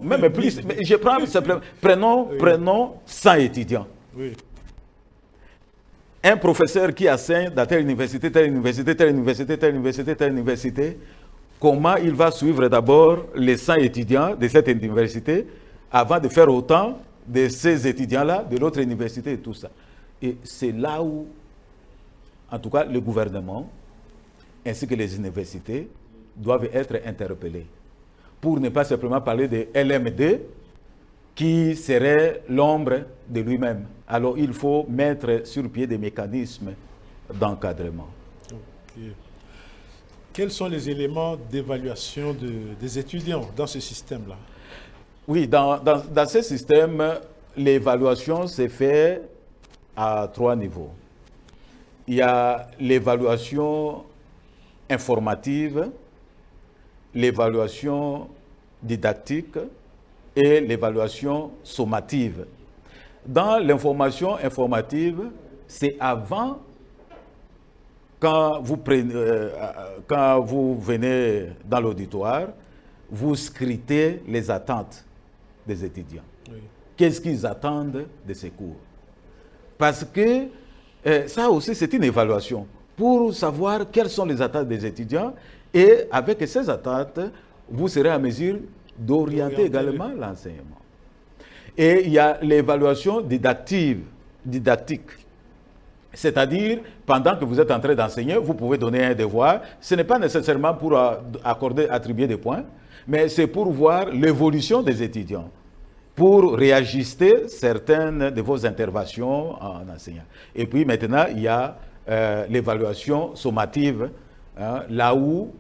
Speaker 3: Même plus. Mais je prends simplement, prenons 100 étudiants.
Speaker 1: Oui.
Speaker 3: Un professeur qui enseigne dans telle université, telle université, telle université, telle université, telle université, comment il va suivre d'abord les 100 étudiants de cette université avant de faire autant de ces étudiants-là de l'autre université et tout ça. Et c'est là où, en tout cas, le gouvernement ainsi que les universités doivent être interpellés pour ne pas simplement parler de LMD qui serait l'ombre de lui-même. Alors il faut mettre sur pied des mécanismes d'encadrement.
Speaker 1: Ok. Quels sont les éléments d'évaluation des étudiants dans ce système-là?
Speaker 3: Oui, dans ce système, l'évaluation s'est faite à 3 niveaux. Il y a l'évaluation informative, l'évaluation didactique et l'évaluation sommative. Dans l'information informative, c'est avant, quand vous venez dans l'auditoire, vous scrutez les attentes des étudiants.
Speaker 1: Oui.
Speaker 3: Qu'est-ce qu'ils attendent de ces cours? Parce que ça aussi, c'est une évaluation pour savoir quelles sont les attentes des étudiants et avec ces attentes, vous serez en mesure d'orienter également l'enseignement. Et il y a l'évaluation didactique. C'est-à-dire, pendant que vous êtes en train d'enseigner, vous pouvez donner un devoir. Ce n'est pas nécessairement pour attribuer des points, mais c'est pour voir l'évolution des étudiants, pour réajuster certaines de vos interventions en enseignant. Et puis maintenant, il y a l'évaluation sommative, hein, là où,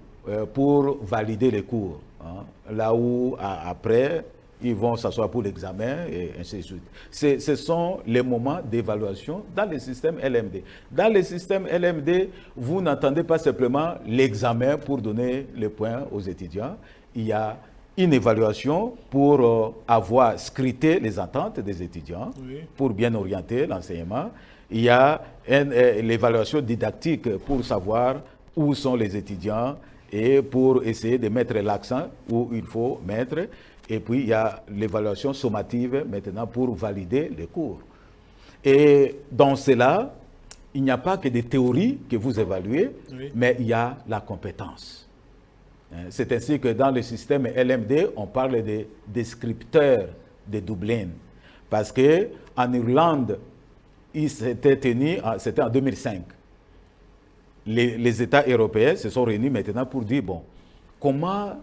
Speaker 3: pour valider les cours, hein, là où après, ils vont s'asseoir pour l'examen et ainsi de suite. Ce sont les moments d'évaluation dans le système LMD. Dans le système LMD, vous n'entendez pas simplement l'examen pour donner les points aux étudiants. Il y a une évaluation pour avoir scruté les attentes des étudiants,
Speaker 1: Oui.
Speaker 3: pour bien orienter l'enseignement. Il y a l'évaluation didactique pour savoir où sont les étudiants et pour essayer de mettre l'accent où il faut mettre. Et puis, il y a l'évaluation sommative maintenant pour valider les cours. Et dans cela, il n'y a pas que des théories que vous évaluez,
Speaker 1: Oui.
Speaker 3: mais il y a la compétence. C'est ainsi que dans le système LMD, on parle de descripteurs de Dublin. Parce qu'en Irlande, il s'était tenu, c'était en 2005. Les États européens se sont réunis maintenant pour dire, bon, comment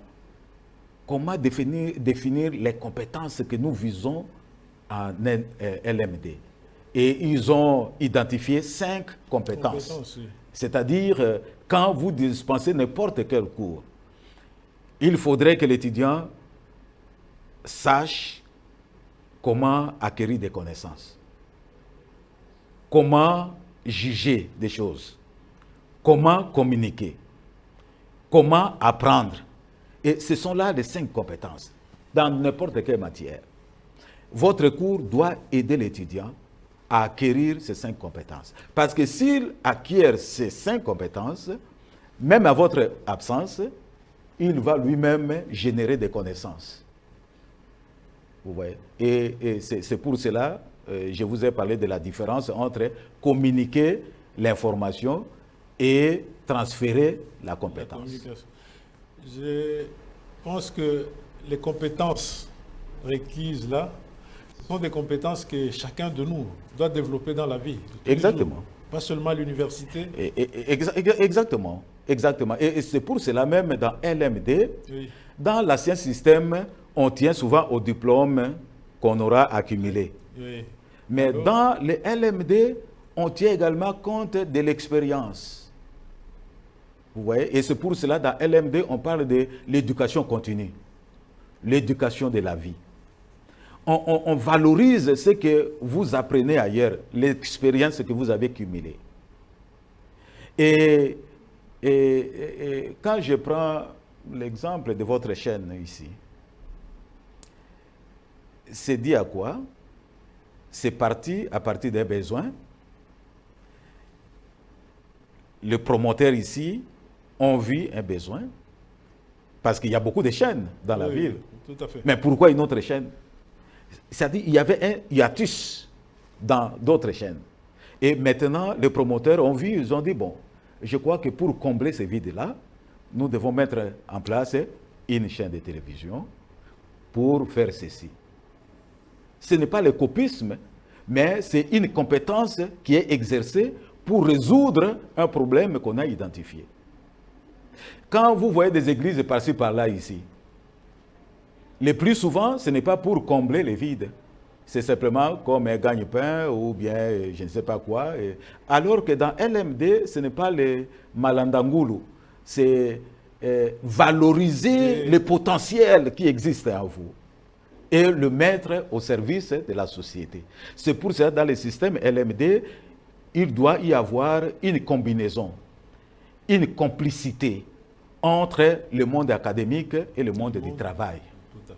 Speaker 3: définir les compétences que nous visons en LMD. Et ils ont identifié 5 compétences.
Speaker 1: Oui.
Speaker 3: C'est-à-dire, quand vous dispensez n'importe quel cours, il faudrait que l'étudiant sache comment acquérir des connaissances, comment juger des choses, comment communiquer, comment apprendre. Et ce sont là les 5 compétences, dans n'importe quelle matière. votre cours doit aider l'étudiant à acquérir ces 5 compétences. Parce que s'il acquiert ces 5 compétences, même à votre absence, il va lui-même générer des connaissances. Vous voyez? Et c'est pour cela que je vous ai parlé de la différence entre communiquer l'information et transférer la compétence.
Speaker 1: Je pense que les compétences requises là, ce sont des compétences que chacun de nous doit développer dans la vie.
Speaker 3: Exactement.
Speaker 1: Pas seulement à l'université.
Speaker 3: Exactement. Exactement. Et c'est pour cela même dans LMD,
Speaker 1: Oui.
Speaker 3: dans l'ancien système, on tient souvent au diplôme qu'on aura accumulé.
Speaker 1: Oui.
Speaker 3: Mais
Speaker 1: Alors,
Speaker 3: dans les LMD, on tient également compte de l'expérience. Vous voyez? Et c'est pour cela, dans LMD, on parle de l'éducation continue, l'éducation de la vie. On valorise ce que vous apprenez ailleurs, l'expérience que vous avez cumulée. Et quand je prends l'exemple de votre chaîne ici, c'est dit à quoi? C'est parti à partir des besoins. Le promoteur ici a vu un besoin, parce qu'il y a beaucoup de chaînes dans la ville.
Speaker 1: Tout à fait.
Speaker 3: Mais pourquoi une autre chaîne? C'est-à-dire qu'il y avait un hiatus dans d'autres chaînes. Et maintenant, les promoteurs ont vu, ils ont dit, bon, je crois que pour combler ces vides-là, nous devons mettre en place une chaîne de télévision pour faire ceci. Ce n'est pas le copisme, mais c'est une compétence qui est exercée pour résoudre un problème qu'on a identifié. Quand vous voyez des églises par-ci, par-là, ici, le plus souvent, ce n'est pas pour combler les vides. C'est simplement comme un gagne-pain ou bien je ne sais pas quoi. Alors que dans LMD, ce n'est pas le malandangulu. C'est valoriser le potentiel qui existe en vous et le mettre au service de la société. C'est pour ça que dans le système LMD, il doit y avoir une combinaison, une complicité entre le monde académique et le monde du travail.
Speaker 1: Tout à fait.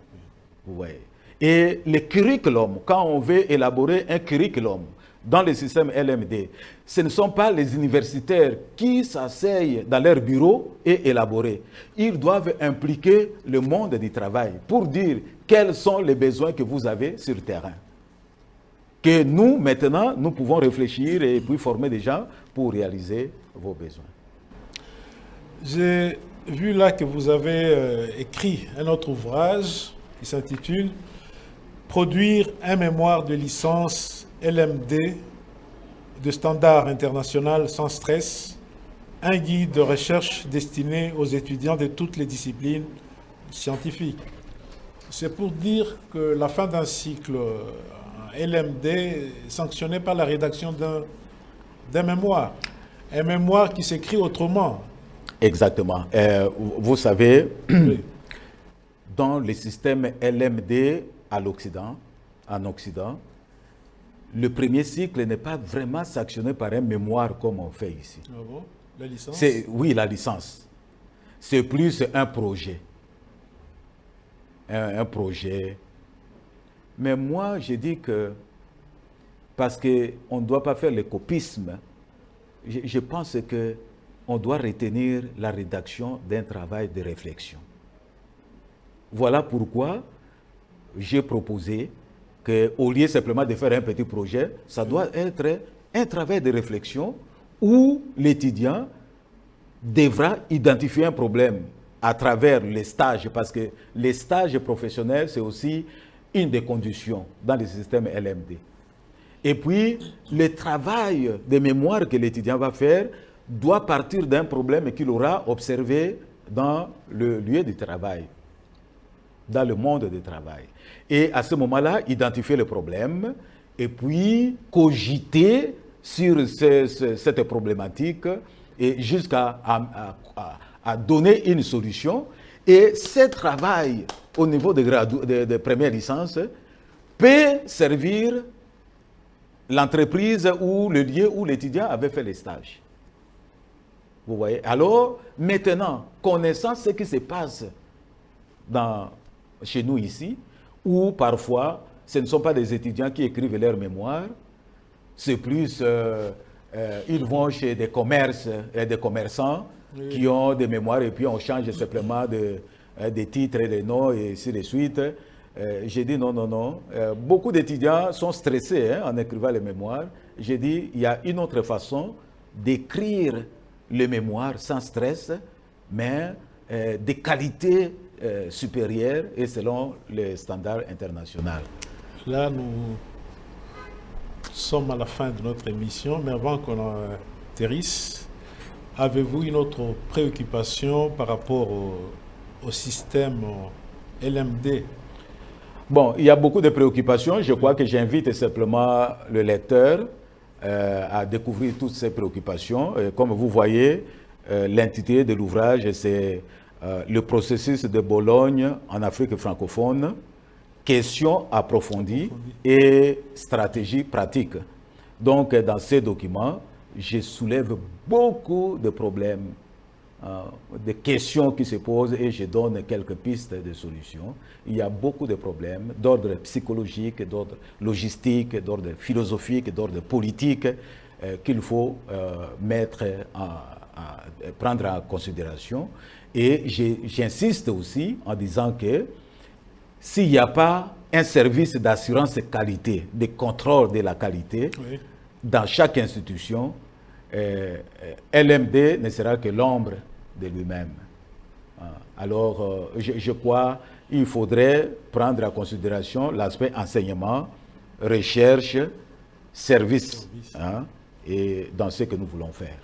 Speaker 3: Vous voyez. Et le curriculum, quand on veut élaborer un curriculum dans le système LMD, ce ne sont pas les universitaires qui s'asseyent dans leur bureau et élaborer. Ils doivent impliquer le monde du travail pour dire quels sont les besoins que vous avez sur le terrain. Que nous, maintenant, nous pouvons réfléchir et puis former des gens pour réaliser vos besoins.
Speaker 1: J'ai vu là que vous avez écrit un autre ouvrage qui s'intitule « Produire un mémoire de licence LMD de standard international sans stress, un guide de recherche destiné aux étudiants de toutes les disciplines scientifiques ». C'est pour dire que la fin d'un cycle LMD est sanctionnée par la rédaction d'un mémoire. Un mémoire qui s'écrit autrement.
Speaker 3: Exactement. Vous savez,
Speaker 1: Oui.
Speaker 3: dans le système LMD à l'Occident, en Occident, le premier cycle n'est pas vraiment sanctionné par un mémoire comme on fait ici.
Speaker 1: Ah bon? La licence?
Speaker 3: Oui, la licence. C'est plus un projet. Un projet. Mais moi, je dis que, parce qu'on ne doit pas faire le copisme, je pense qu'on doit retenir la rédaction d'un travail de réflexion. Voilà pourquoi j'ai proposé qu'au lieu simplement de faire un petit projet, ça doit être un travail de réflexion où l'étudiant devra identifier un problème à travers les stages, parce que les stages professionnels, c'est aussi une des conditions dans le système LMD. Et puis, le travail de mémoire que l'étudiant va faire doit partir d'un problème qu'il aura observé dans le lieu du travail, dans le monde du travail. Et à ce moment-là, identifier le problème et puis cogiter sur cette problématique et jusqu'à à donner une solution. Et ce travail au niveau de première licence peut servir l'entreprise ou le lieu où l'étudiant avait fait les stages. Vous voyez? Alors, maintenant, connaissant ce qui se passe chez nous ici, où parfois ce ne sont pas des étudiants qui écrivent leurs mémoires, c'est plus, ils vont chez des commerces et des commerçants qui ont des mémoires et puis on change simplement des titres et des noms et ainsi de suite. J'ai dit non, non, non. Beaucoup d'étudiants sont stressés en écrivant les mémoires. J'ai dit, il y a une autre façon d'écrire les mémoires sans stress, mais des qualités supérieures et selon les standards internationaux.
Speaker 1: Là, nous sommes à la fin de notre émission, mais avant qu'on atterrisse, avez-vous une autre préoccupation par rapport au système LMD?
Speaker 3: Bon, il y a beaucoup de préoccupations. Je crois que j'invite simplement le lecteur à découvrir toutes ces préoccupations. Comme vous voyez, l'intitulé de l'ouvrage, c'est le processus de Bologne en Afrique francophone, questions approfondies et stratégies pratiques. Donc, dans ces documents, je soulève beaucoup de problèmes, des questions qui se posent et je donne quelques pistes de solutions. Il y a beaucoup de problèmes d'ordre psychologique, d'ordre logistique, d'ordre philosophique, d'ordre politique qu'il faut prendre en considération. Et j'insiste aussi en disant que s'il n'y a pas un service d'assurance qualité, de contrôle de la qualité, oui, dans chaque institution, LMD ne sera que l'ombre de lui-même. Alors, je crois qu'il faudrait prendre en considération l'aspect enseignement, recherche, service, et dans ce que nous voulons faire.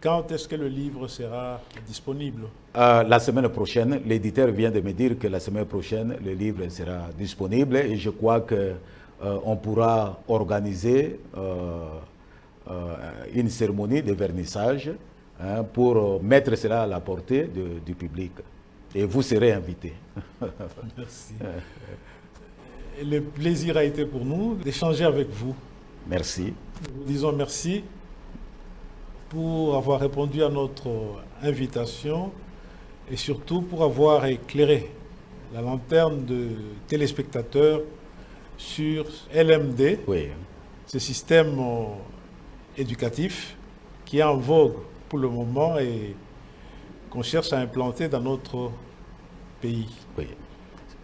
Speaker 1: Quand est-ce que le livre sera disponible?
Speaker 3: La semaine prochaine. L'éditeur vient de me dire que la semaine prochaine, le livre sera disponible et je crois qu'on pourra organiser une cérémonie de vernissage pour mettre cela à la portée du public. Et vous serez invités.
Speaker 1: Merci. Le plaisir a été pour nous d'échanger avec vous.
Speaker 3: Merci.
Speaker 1: Nous vous disons merci pour avoir répondu à notre invitation et surtout pour avoir éclairé la lanterne de téléspectateurs sur LMD,
Speaker 3: oui,
Speaker 1: ce système éducatif qui est en vogue pour le moment et qu'on cherche à implanter dans notre pays.
Speaker 3: Oui.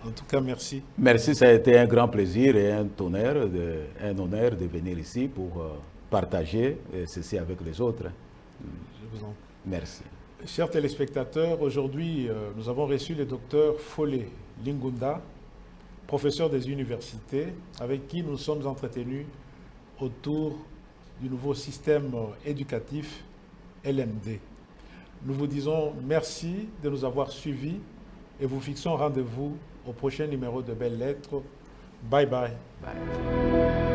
Speaker 1: En tout cas, merci.
Speaker 3: Merci, ça a été un grand plaisir et un honneur de venir ici pour partager ceci avec les autres.
Speaker 1: Je vous en prie.
Speaker 3: Merci.
Speaker 1: Chers téléspectateurs, aujourd'hui, nous avons reçu le docteur Folé Lingunda, professeur des universités, avec qui nous sommes entretenus autour du nouveau système éducatif LMD. Nous vous disons merci de nous avoir suivis et vous fixons rendez-vous au prochain numéro de Belles Lettres. Bye bye.
Speaker 3: Bye.